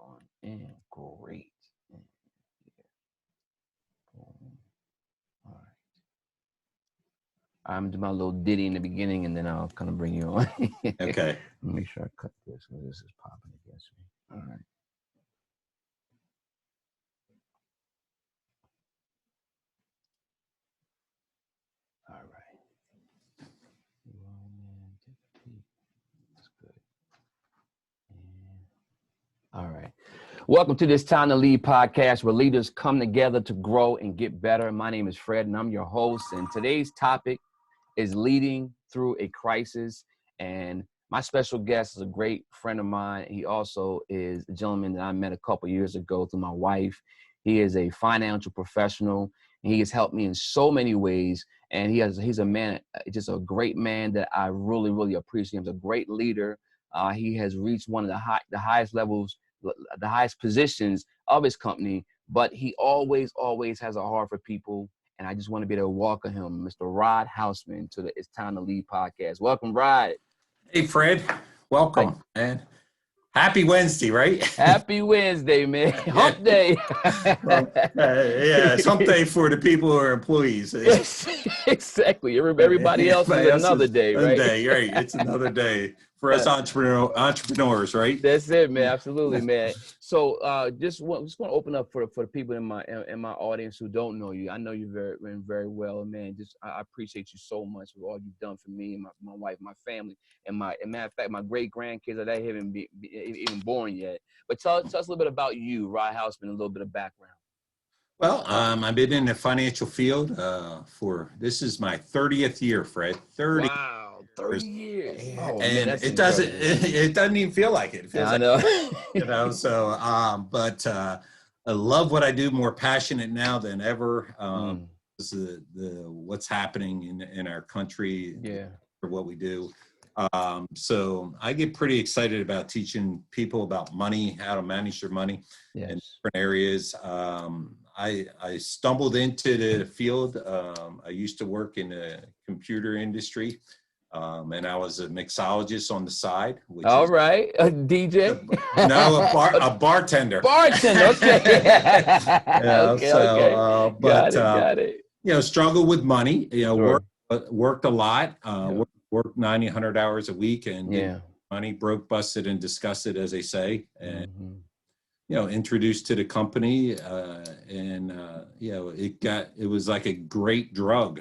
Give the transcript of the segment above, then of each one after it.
on in. Great. And here. Boom. All right. I'm do my little ditty in the beginning, and then I'll kind of bring you on. Okay. Make sure I cut this because this is popping against me. All right. All right. Well, man, take a peek. That's good. And all right. Welcome to this Time to Lead podcast where leaders come together to grow and get better. My name is Fred and I'm your host. And today's topic is leading through a crisis. And my special guest is a great friend of mine. He also is a gentleman that I met a couple years ago through my wife. He is a financial professional. And he has helped me in so many ways. And he's a man, just a great man that I really, really appreciate. He's a great leader. He has reached one of the highest levels, the highest positions of his company, but he always has a heart for people. And I just want to be able to welcome him, Mr. Rod Hausmann, to the It's Time to Lead podcast. Welcome, Rod. Hey, Fred. Welcome, man. Happy Wednesday, right? Happy Wednesday, man. Hump day. Well, yeah, it's hump day for the people who are employees. Exactly. Everybody else is another day, right? Right. It's another day for us entrepreneurs, right? That's it, man. Absolutely, man. So just want to open up for the people in my audience who don't know you. I know you very well, man. I appreciate you so much for all you've done for me and my wife, my family, and matter of fact, my great grandkids that I haven't even born yet. But tell us a little bit about you, Rod Hausmann, a little bit of background. Well, I've been in the financial field this is my 30th year, Fred. 30. Wow, 30 years. Oh, and man, that's it doesn't even feel like it. It feels I know. But I love what I do, more passionate now than ever. This is what's happening in our country, for what we do. So I get pretty excited about teaching people about money, how to manage their money in different areas. I stumbled into the field. I used to work in the computer industry, and I was a mixologist on the side. A DJ? A bartender. Bartender, okay. Okay. Got it. Struggled with money. Worked a lot. Worked 90, 100 hours a week, and money broke, busted, and disgusted, as they say. And introduced to the company, it was like a great drug.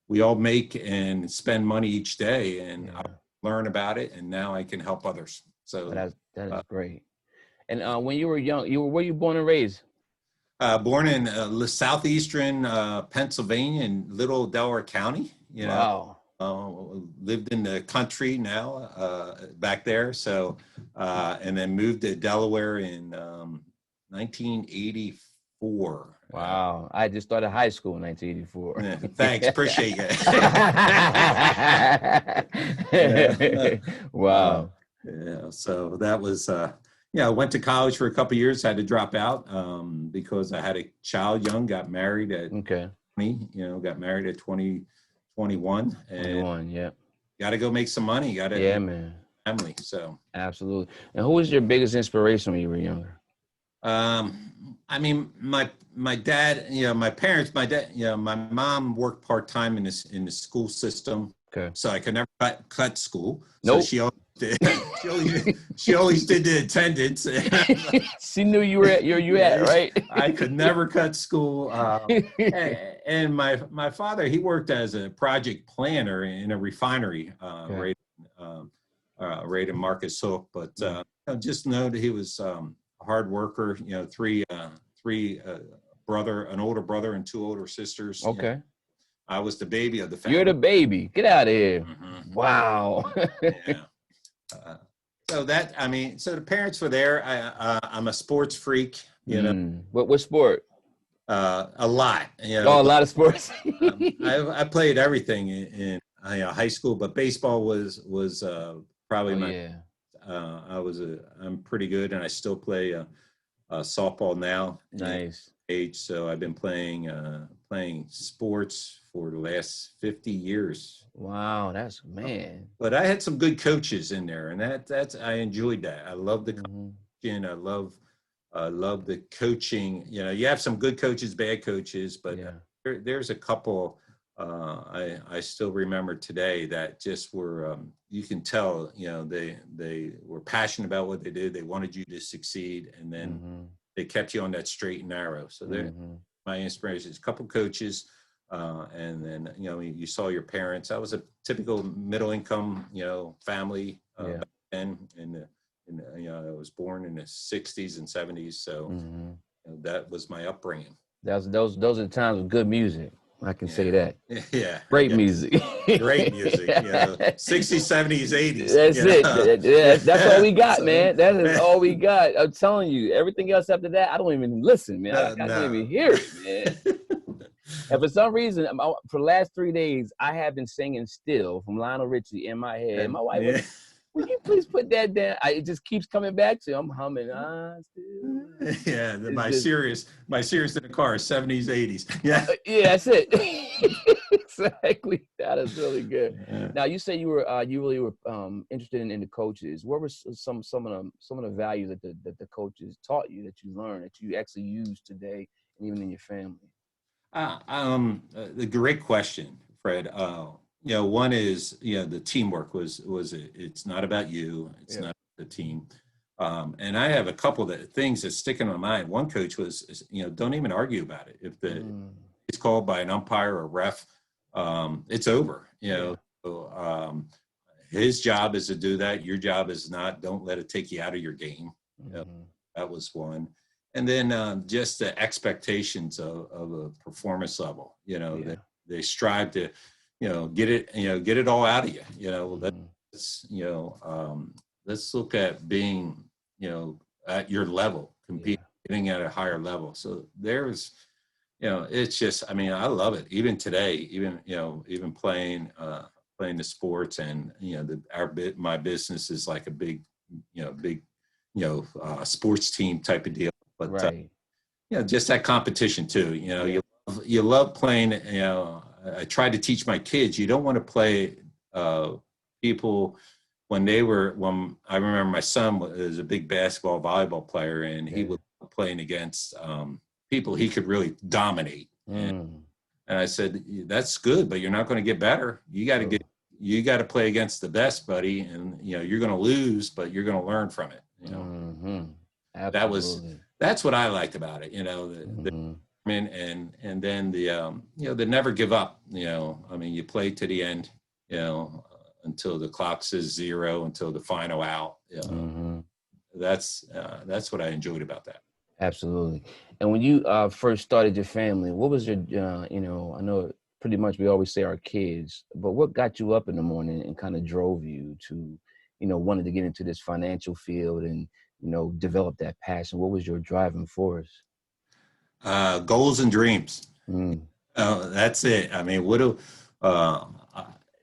We all make and spend money each day, and I learn about it, and now I can help others. So that is great. And when you were young, where were you born and raised? Born in southeastern Pennsylvania in Little Delaware County. Wow. Lived in the country now, back there. So, and then moved to Delaware in 1984. Wow. I just started high school in 1984. Thanks. Appreciate it. Wow. So that was, I went to college for a couple of years, had to drop out because I had a child young, got married at 20, got married at 21, and got to go make some money. Man. Family. So absolutely. And who was your biggest inspiration when you were younger? I mean, my dad, my parents, my mom worked part-time in the school system. Okay. So I could never cut school. Nope. So she always did the attendance. She knew you were at, right? I could never cut school. And my father, he worked as a project planner in a refinery, right in Marcus Hook. But I just know that he was a hard worker. Three an older brother and two older sisters. Okay. I was the baby of the family. You're the baby. Get out of here. Mm-hmm. Wow. So the parents were there. I'm a sports freak, What sport? A lot. A lot of sports. I played everything in high school, but baseball was probably I'm pretty good, and I still play softball now. Nice. Age, so I've been playing sports for the last 50 years. Wow, man. But I had some good coaches in there, and that's I enjoyed that. I love the I love the coaching. You know, you have some good coaches, bad coaches, but there's a couple I still remember today that just were, you can tell, you know, they were passionate about what they did. They wanted you to succeed, and then they kept you on that straight and narrow. So they're my inspirations. A couple coaches, and then, you know, you saw your parents. I was a typical middle income, you know, family back then. You know, I was born in the 60s and 70s, so you know, that was my upbringing. Those are the times with good music. I can say that. Yeah. Great music. Great music. You know, 60s, 70s, 80s. That's it. Yeah, that's all we got, man. That is all we got. I'm telling you, everything else after that, I don't even listen, man. I don't even hear it, man. And for some reason, for the last 3 days, I have been singing Still from Lionel Richie in my head. My wife, will you please put that down? It just keeps coming back to you. I'm humming. Still. Yeah, my serious in the car is 70s, 80s. Yeah. Yeah, that's it. Exactly. That is really good. Now, you say you really were interested in the coaches. What were some of the values that the coaches taught you, that you learned, that you actually use today, and even in your family? The great question, Fred. You know, one is, you know, the teamwork was it's not about you, it's not the team. And I have a couple of things that stick in my mind. One coach was, you know, don't even argue about it. If it's called by an umpire or ref, it's over. You know, so, his job is to do that. Your job is not. Don't let it take you out of your game. You know, that was one. And then just the expectations of a performance level. You know, they strive to, you know, get it all out of you. You know, that's, you know, let's look at being, you know, at your level, competing at a higher level. So there's, you know, it's just, I mean, I love it. Even today, even, you know, even playing the sports, and, you know, my business is like a big, sports team type of deal. But, you know, just that competition too, you know, you love playing, you know. I tried to teach my kids, you don't want to play people when I remember my son was a big basketball, volleyball player, and he was playing against people he could really dominate. And I said, that's good, but you're not going to get better. You got to play against the best, buddy. And, you know, you're going to lose, but you're going to learn from it. You know, that's what I liked about it. You know, and then the, you know, the never give up, you know, I mean, you play to the end, you know, until the clock says 0, until the final out. You know, that's what I enjoyed about that. Absolutely. And when you first started your family, what was your, you know, I know pretty much we always say our kids, but what got you up in the morning and kind of drove you to, you know, wanted to get into this financial field and, you know, develop that passion? What was your driving force? Goals and dreams. That's it. I mean, you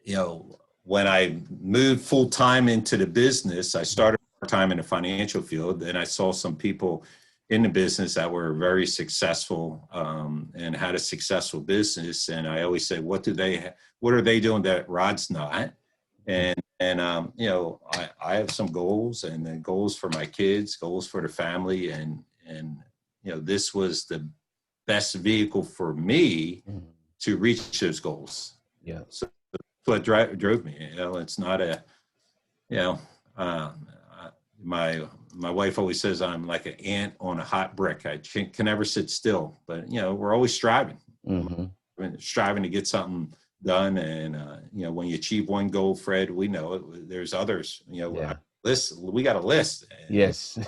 know, when I moved full time into the business, I started part-time in the financial field, and I saw some people in the business that were very successful and had a successful business. And I always say, what are they doing that Rod's not? And you know, I have some goals, and then goals for my kids, goals for the family, and you know, this was the best vehicle for me to reach those goals. Yeah. So that's what drove me. You know, it's not a, you know, my wife always says I'm like an ant on a hot brick. I can never sit still, but, you know, we're always striving, striving to get something done. And, you know, when you achieve one goal, Fred, we know it, there's others, you know, we got a list. Yes.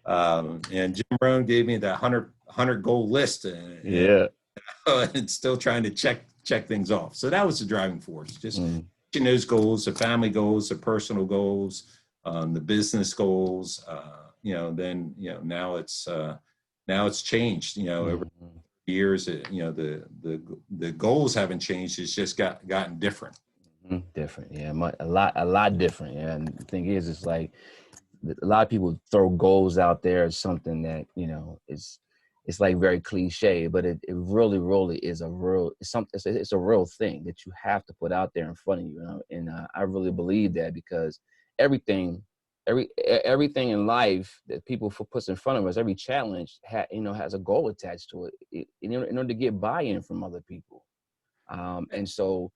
And Jim Rohn gave me that 100 goal list, and still trying to check things off. So that was the driving force, just reaching those goals, the family goals, the personal goals, the business goals. You know, then, you know, now it's changed. You know, over years, you know, the goals haven't changed. It's just gotten different. Different, yeah, a lot different. Yeah, and the thing is, it's like a lot of people throw goals out there as something that, you know, it's like very cliche, but it really is it's a real thing that you have to put out there in front of you. And I really believe that, because everything everything in life that people puts in front of us, every challenge has a goal attached to it, in order to get buy-in from other people. And so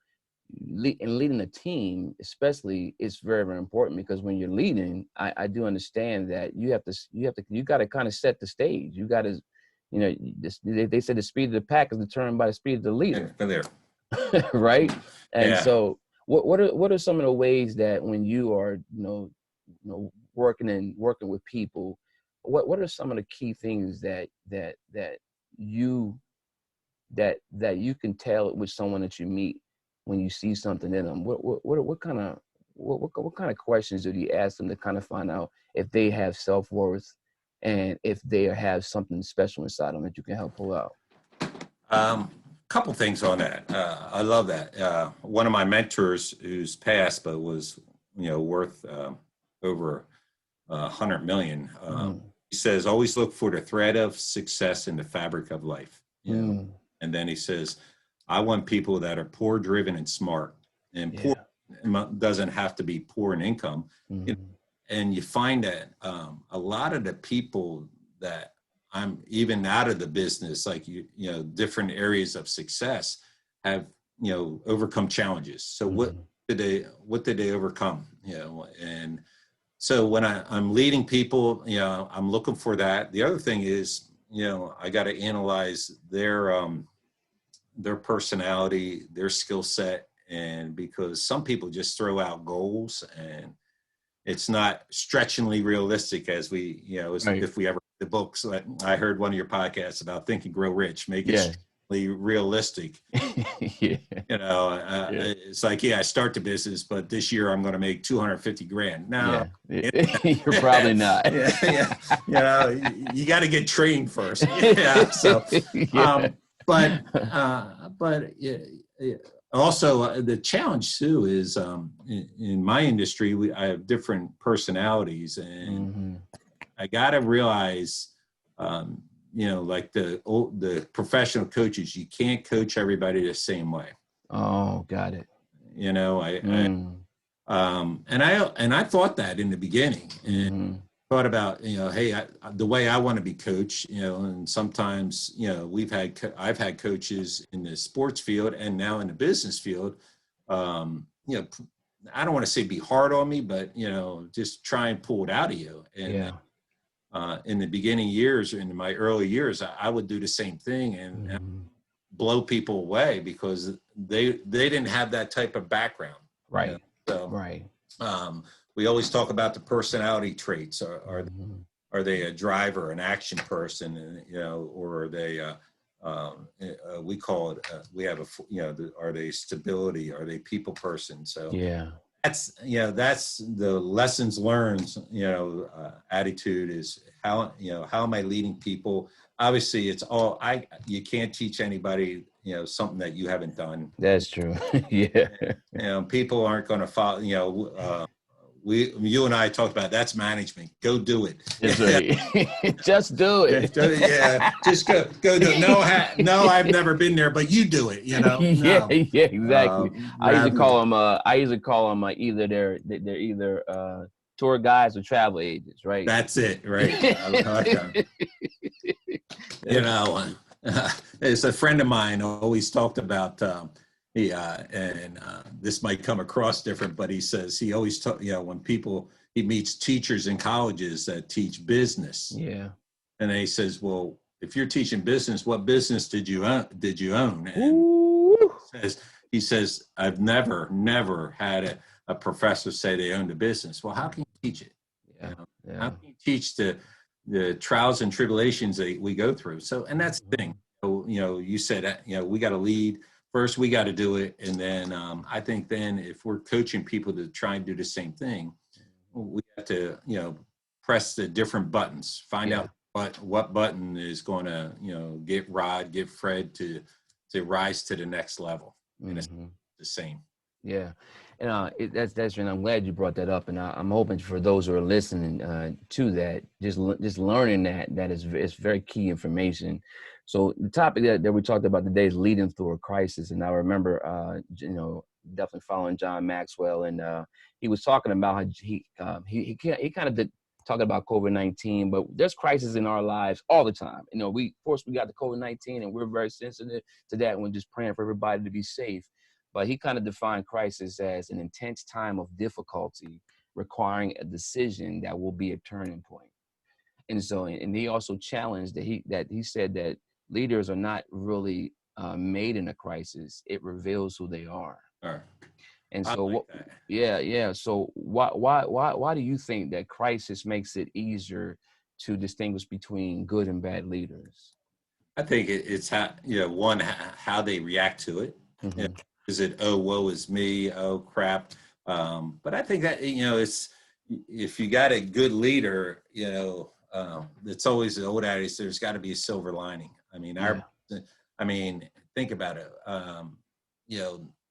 leading a team, especially, is very, very important, because when you're leading, I do understand that you got to kind of set the stage. You got to, they said the speed of the pack is determined by the speed of the leader. Right. And so what are some of the ways that when you are, working with people, what are some of the key things that you can tell with someone that you meet when you see something in them? What kind of questions do you ask them to kind of find out if they have self-worth and if they have something special inside them that you can help pull out? Couple things on that. I love that. One of my mentors, who's passed but was worth over 100 million, he says, always look for the thread of success in the fabric of life. And then he says, I want people that are poor driven and smart. And poor doesn't have to be poor in income. And you find that a lot of the people that I'm even out of the business, like different areas of success, have overcome challenges. So what did they overcome? And so when I'm leading people, I'm looking for that. The other thing is, I got to analyze their personality, their skill set, and because some people just throw out goals and it's not stretchingly realistic, as we, if we ever read the books. I heard one of your podcasts about Think and Grow Rich, make it stretchingly realistic. It's like, I start the business, but this year I'm going to make 250 grand. No, you're probably not. You got to get trained first. Also, the challenge too is in my industry, I have different personalities, and I got to realize, like the professional coaches, you can't coach everybody the same way. Oh, got it. And I thought that in the beginning, and thought about, hey, the way I want to be coached, and sometimes, I've had coaches in the sports field and now in the business field, I don't want to say be hard on me, but, just try and pull it out of you. And in the beginning years, in my early years, I would do the same thing and blow people away because they didn't have that type of background. Right. We always talk about the personality traits. Are they a driver, an action person, or are they, we call it, are they stability? Are they people person? So that's the lessons learned, attitude is how am I leading people? Obviously it's you can't teach anybody, something that you haven't done. That's true. People aren't going to follow, you and I talked about that's management. Go do it. That's right. Just do it. Just go do it. No, I've never been there, but you do it. Exactly. I usually call them either they're either tour guides or travel agents, right? That's it, right? It's a friend of mine always talked about. This might come across different, but he says he always when he meets teachers in colleges that teach business. And then he says, well, if you're teaching business, what business did you own? And he says, I've never had a professor say they owned a business. Well, how can you teach it? How can you teach the trials and tribulations that we go through? So, and that's the thing. You said, we got to lead. First, we got to do it. And then I think then if we're coaching people to try and do the same thing, we have to, press the different buttons, find out what button is going to, get Rod, get Fred to rise to the next level. And it's the same. Yeah. And that's and I'm glad you brought that up. And I'm hoping for those who are listening to that, just learning that is very key information. So the topic that we talked about today is leading through a crisis. And I remember, definitely following John Maxwell, and he was talking about how he kind of did talking about COVID-19, but there's crises in our lives all the time. You know, of course we got the COVID-19, and we're very sensitive to that. And we're just praying for everybody to be safe. But he kind of defined crisis as an intense time of difficulty requiring a decision that will be a turning point. And so, and he also challenged that he said that leaders are not really made in a crisis. It reveals who they are. Right. And so, yeah. So why do you think that crisis makes it easier to distinguish between good and bad leaders? I think it's how they react to it. Mm-hmm. You know, is it, oh, woe is me, oh crap? But I think that, it's, if you got a good leader, it's always the old adage, there's got to be a silver lining. I mean, think about it.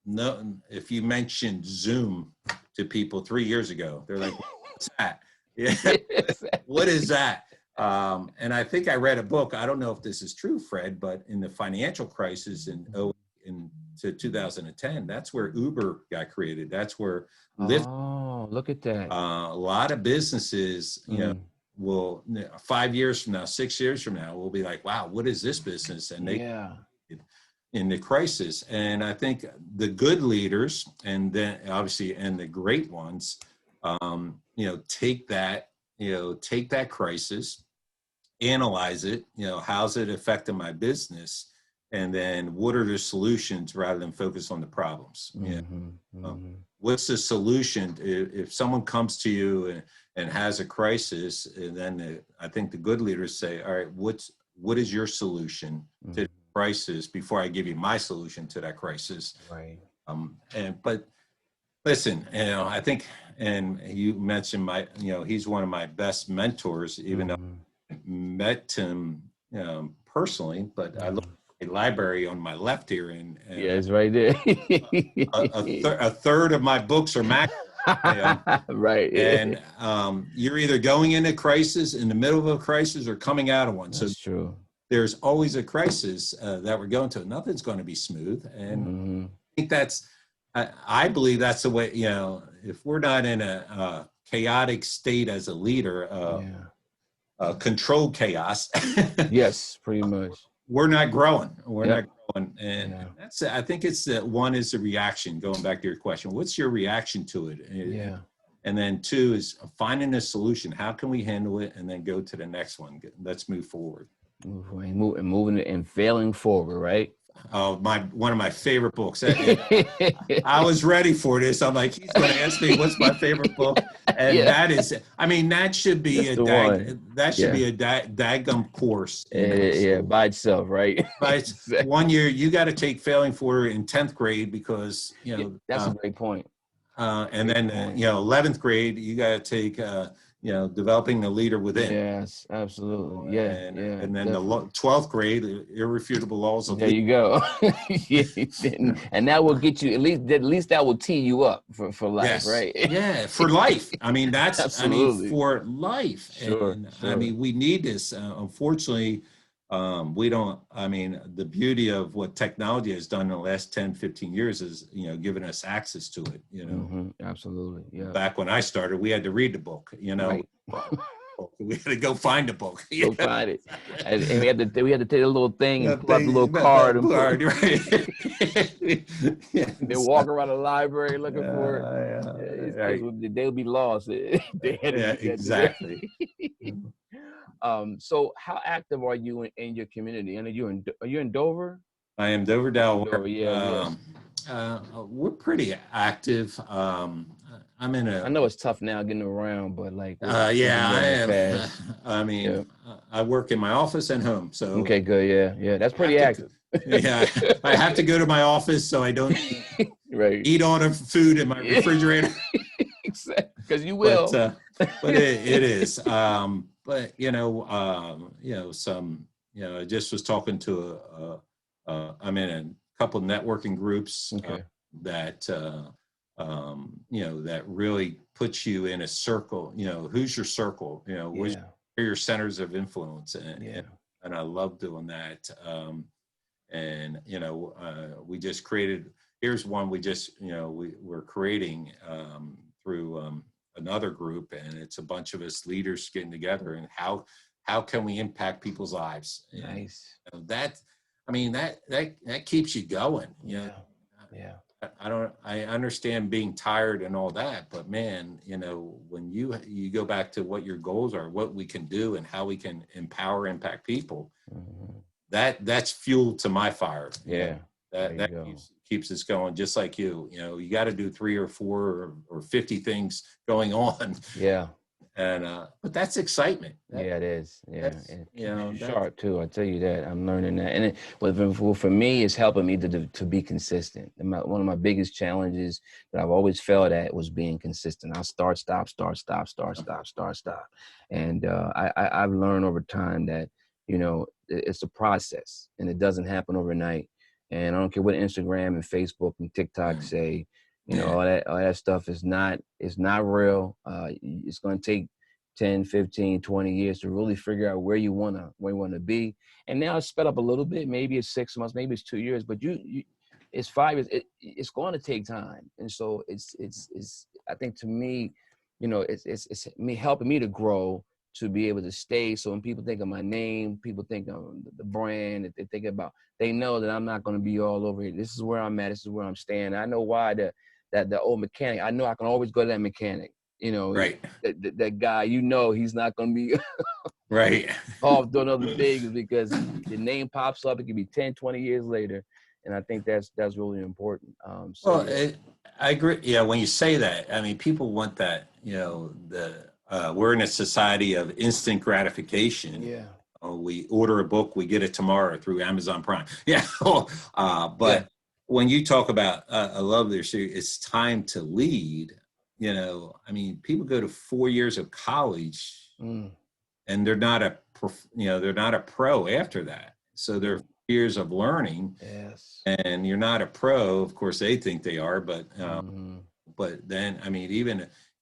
No, if you mentioned Zoom to people 3 years ago, they're like, what's that? Yeah. What is that? And I think I read a book, I don't know if this is true, Fred, but in the financial crisis to 2010, that's where Uber got created. That's where Lyft. Oh, look at that. A lot of businesses, will 5 years from now, 6 years from now, will be like, wow, what is this business? And they in the crisis. And I think the good leaders, and then obviously, and the great ones, take that crisis, analyze it, how's it affecting my business? And then what are the solutions rather than focus on the problems? What's the solution? If someone comes to you and has a crisis, and then I think the good leaders say, all right, what is your solution to the crisis before I give you my solution to that crisis? Right. But listen, I think, and you mentioned he's one of my best mentors, even though I met him personally, but I look at the library on my left here, and it's right there. a third of my books are Mac. Right. And you're either going into crisis, in the middle of a crisis, or coming out of one. That's true. There's always a crisis that we're going to. Nothing's going to be smooth. And I think I believe that's the way, if we're not in a chaotic state as a leader, controlled chaos. Yes, pretty much. We're not growing. We're not growing. And I think it's one is the reaction, going back to your question. What's your reaction to it? And then two is finding a solution. How can we handle it? And then go to the next one. Let's move forward. Moving it and failing forward, right? Oh, one of my favorite books. I was ready for this. I'm like, he's going to ask me what's my favorite book, and that is, that should be a daggum course. By itself, right? But 1 year you got to take failing forward in 10th grade because that's a great point. And then 11th grade you got to take developing the leader within. Yes, absolutely. And then definitely. The 12th grade, irrefutable laws of there you go. And that will get you, at least that will tee you up for life, right? Yeah, for life. That's absolutely. For life. Sure, and we need this. Unfortunately, we don't, the beauty of what technology has done in the last 10, 15 years is, giving us access to it, Absolutely. Yeah. Back when I started, we had to read the book, Right. We had to go find the book. Go find it. And we had to take a little thing and pull out the little card. Then walk around the library looking for it. They'll be lost. Exactly. So how active are you in your community? And are you in Dover? I am Dover, Delaware. We're pretty active. I know it's tough now getting around, but I am. I work in my office and home. So okay, good. Yeah. That's pretty active. I have to go to my office so I don't eat all the food in my refrigerator. Exactly, because you will. But it is. But I just was talking to I'm in a couple of networking groups that that really puts you in a circle. Who's your circle? Where are your centers of influence? And I love doing that. We just created. here's one we just, we're creating through another group, and it's a bunch of us leaders getting together, and how can we impact people's lives? Nice. And that keeps you going. Yeah. I understand being tired and all that, but man, when you go back to what your goals are, what we can do and how we can impact people, that's fuel to my fire. Yeah. That keeps us going, just like you got to do 3 or 4 or 50 things going on. Yeah. And but that's excitement. Yeah, it is. Yeah, and sharp too. I tell you that. I'm learning that, and for me, it's helping me to be consistent. And one of my biggest challenges that I've always failed at was being consistent. I start, stop, and I've learned over time that it's a process, and it doesn't happen overnight. And I don't care what Instagram and Facebook and TikTok say. All that stuff is not real. It's going to take 10, 15, 20 years to really figure out where you want to be. And now it's sped up a little bit. Maybe it's 6 months, maybe it's 2 years, but it's 5 years. It's going to take time. And so it's I think to me, it's me helping me to grow, to be able to stay. So when people think of my name, people think of the brand that they think about, they know that I'm not going to be all over here. This is where I'm at. This is where I'm staying. I know why that the old mechanic, I know I can always go to that mechanic, right. That guy, he's not going to be right off doing other things, because the name pops up. It could be 10, 20 years later. And I think that's really important. I agree. Yeah. When you say that, I mean, people want that, we're in a society of instant gratification. Yeah. We order a book, we get it tomorrow through Amazon Prime. Yeah. But when you talk about, I love this, it's time to lead. I mean, people go to 4 years of college and they're not a pro after that. So they're years of learning. Yes. And you're not a pro. Of course, they think they are, but then, I mean,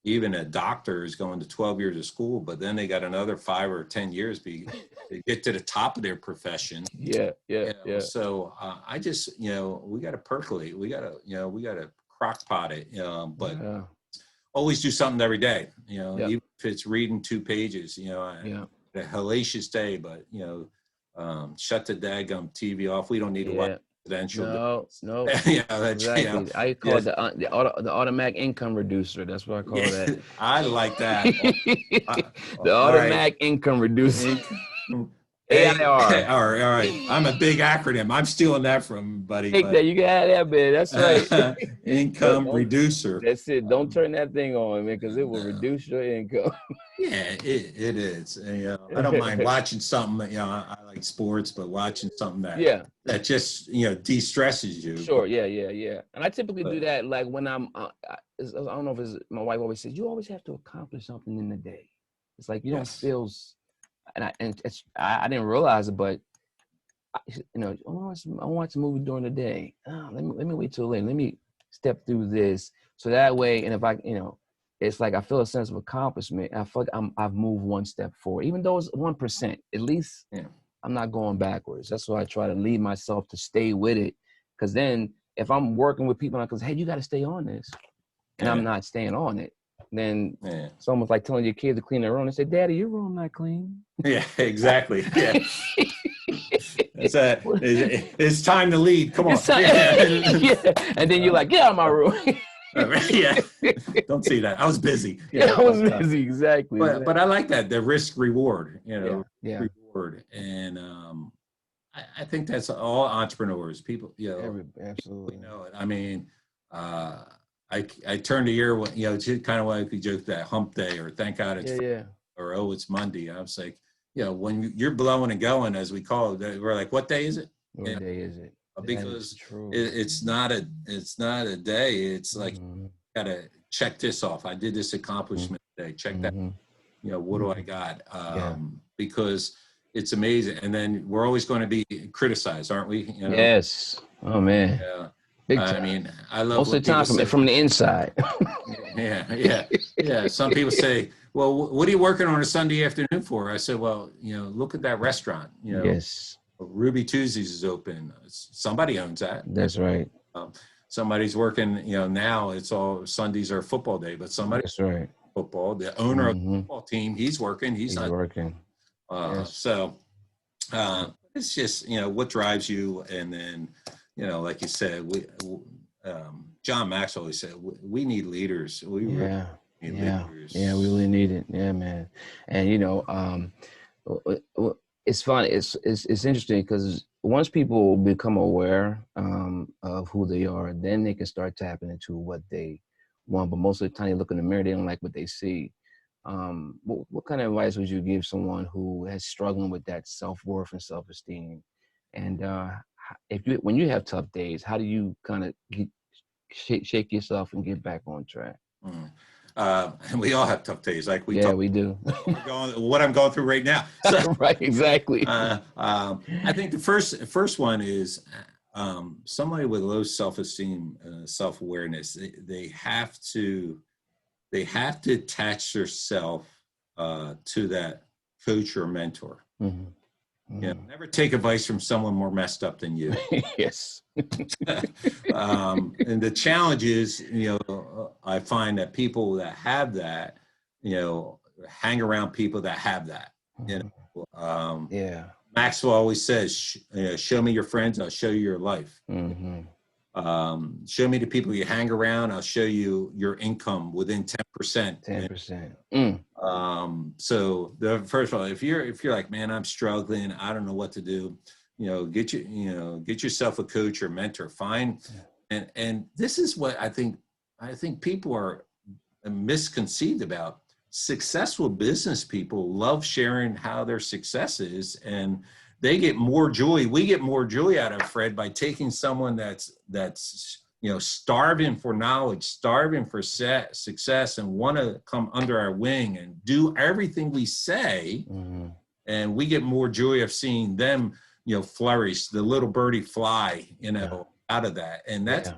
even a doctor is going to 12 years of school, but then they got another 5 or 10 years to get to the top of their profession. Yeah. So I just, we got to percolate. We got to crock pot it, but always do something every day, even if it's reading 2 pages, a hellacious day, but, shut the daggum TV off. We don't need to watch residential. No. Exactly. I call it the automatic income reducer. That's what I call that. I like that. The automatic income reducer. AIR. All right. I'm a big acronym. I'm stealing that from buddy. Take that. You can have that, man. That's right. Income reducer. That's it. Don't turn that thing on, man, because it will reduce your income. Yeah, it is. And, I don't mind watching something. I like sports, but watching something that just de-stresses you. Sure. Yeah. And I typically do that like when I'm. I don't know if it's my wife always says, you always have to accomplish something in the day. It's like you don't feel. And I didn't realize it, but I watch a movie during the day. Let me wait till later. Let me step through this, so that way. And if I, it's like I feel a sense of accomplishment. I feel like I've moved one step forward, even though it's 1%. At least I'm not going backwards. That's why I try to lead myself to stay with it. Because then, if I'm working with people, because hey, you got to stay on this, and I'm not staying on it, then it's almost like telling your kids to clean their room and say, Daddy, your room not clean. Yeah, exactly. Yeah. It's time to lead. Come on. And then you're like, get out of my room. Yeah. Don't see that. I was busy. I was busy. Exactly. But I like that. The risk reward, reward. And I think that's all entrepreneurs, people, absolutely. I mean, I turned a year, kind of like we joke that hump day or thank God it's Friday, or it's Monday. I was like, when you're blowing and going, as we call it, we're like, what day is it? What day is it? Because it's not a day. It's like, gotta check this off. I did this accomplishment today. Check that. What do I got? Because it's amazing. And then we're always going to be criticized, aren't we? Yes. Oh man. Yeah. I mean, I love most of the time from the inside. Yeah. Some people say, well, what are you working on a Sunday afternoon for? I said, well, look at that restaurant. Yes. Ruby Tuesdays is open. Somebody owns that. That's right. somebody's working, now it's all Sundays are football day, but somebody's That's right. Football, the owner of the football team, he's working. He's not working. Yes. So it's just, what drives you. And then, like you said, John Max always said, we need leaders. We really need leaders. Yeah, we really need it. Yeah, man. And, it's fun. It's interesting because once people become aware of who they are, then they can start tapping into what they want. But most of the time they look in the mirror, they don't like what they see. What kind of advice would you give someone who is struggling with that self-worth and self-esteem? And when you have tough days, how do you kind of shake yourself and get back on track? And we all have tough days, like we do. What I'm going through right now. So, right, exactly. I think the first one is somebody with low self-esteem, self-awareness. They have to attach themselves to that coach or mentor. Mm-hmm. Never take advice from someone more messed up than you. Yes. And the challenge is, I find that people that have that, hang around people that have that. Maxwell always says, show me your friends, I'll show you your life. Mm-hmm. Show me the people you hang around, I'll show you your income within 10%. 10%. So the first of all, if you're like, man, I'm struggling, I don't know what to do, get yourself a coach or mentor. And this is what I think people are misconceived about. Successful business people love sharing how their success is, and they get more joy. We get more joy out of Fred by taking someone that's starving for knowledge, starving for success, and want to come under our wing and do everything we say. Mm-hmm. And we get more joy of seeing them, flourish, the little birdie fly, out of that. And that's,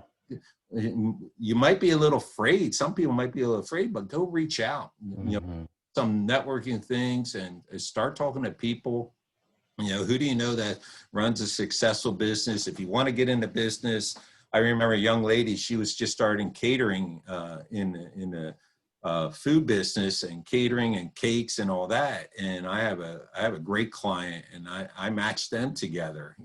you might be a little afraid. Some people might be a little afraid, but go reach out, some networking things and start talking to people. Who do you know that runs a successful business? If you want to get into business, I remember a young lady, she was just starting catering in the food business and catering and cakes and all that. And I have a great client, and I matched them together.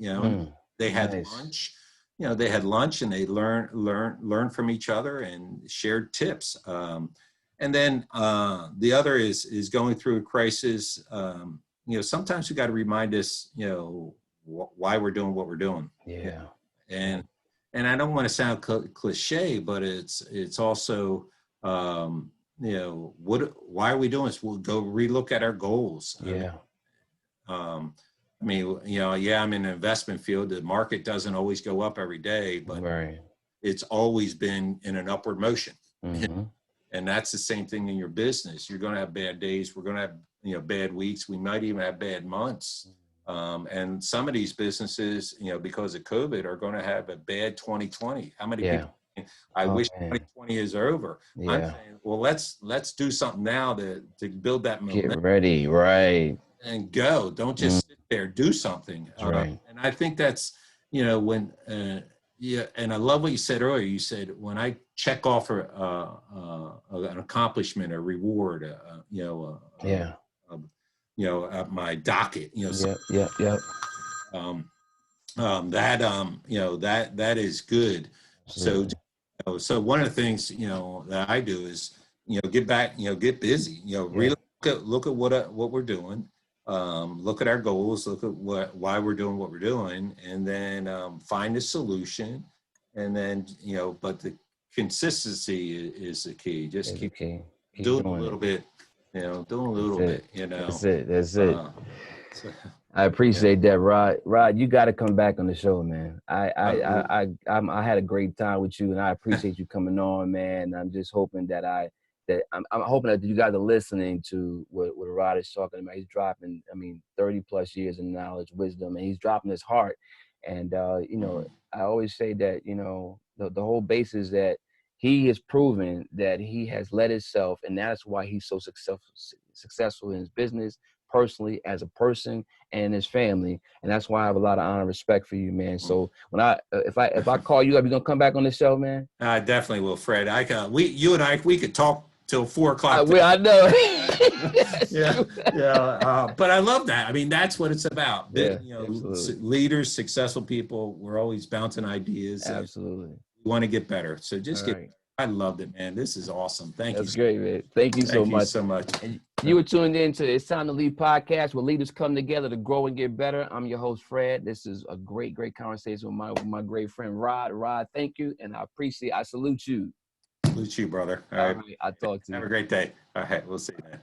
They had lunch. They had lunch and they learned from each other and shared tips. And then the other is going through a crisis. Sometimes we got to remind us, why we're doing what we're doing. Yeah. And I don't want to sound cliche, but it's also, why are we doing this? We'll go relook at our goals. Yeah. I'm in the investment field. The market doesn't always go up every day, but it's always been in an upward motion. Mm-hmm. And that's the same thing in your business. You're going to have bad days. We're going to have, bad weeks. We might even have bad months. And some of these businesses, because of COVID, are going to have a bad 2020. How many people? I wish 2020 is over. Yeah. I'm saying, well, let's do something now to build that momentum. Get ready, right? And go. Don't just sit there. Do something. Right. And I think that's, when. And I love what you said earlier. You said, when I check off an accomplishment, a reward, my docket, that is good. Absolutely. So one of the things, that I do is, get back, get busy, really look at what we're doing. Look at our goals, look at why we're doing what we're doing, and then find a solution. And then, but the consistency is the key. Just keep doing a little bit, doing a little bit, That's it. I appreciate that, Rod. Rod, you got to come back on the show, man. I had a great time with you, and I appreciate you coming on, man. I'm just hoping that I'm hoping that you guys are listening to what Rod is talking about. He's dropping, 30 plus years of knowledge, wisdom, and he's dropping his heart. And, I always say that, the whole base is that he has proven that he has led himself, and that's why he's so successful in his business, personally as a person and his family. And that's why I have a lot of honor and respect for you, man. So when if I call you up, you gonna come back on the show, man? I definitely will, Fred. You and I, we could talk till 4 o'clock. I know. Yeah. But I love that. I mean, that's what it's about. Yeah, Leaders, successful people, we're always bouncing ideas. Absolutely. We want to get better. So just get, I loved it, man. This is awesome. Thank you. That's great, man. Thank you so much. Thank you so much. And you were tuned in to It's Time to Lead podcast, where leaders come together to grow and get better. I'm your host, Fred. This is a great conversation with my great friend, Rod. Rod, thank you. And I salute you. Salute you, brother. All right. I'll talk to you. Have a great day. All right. We'll see you, man.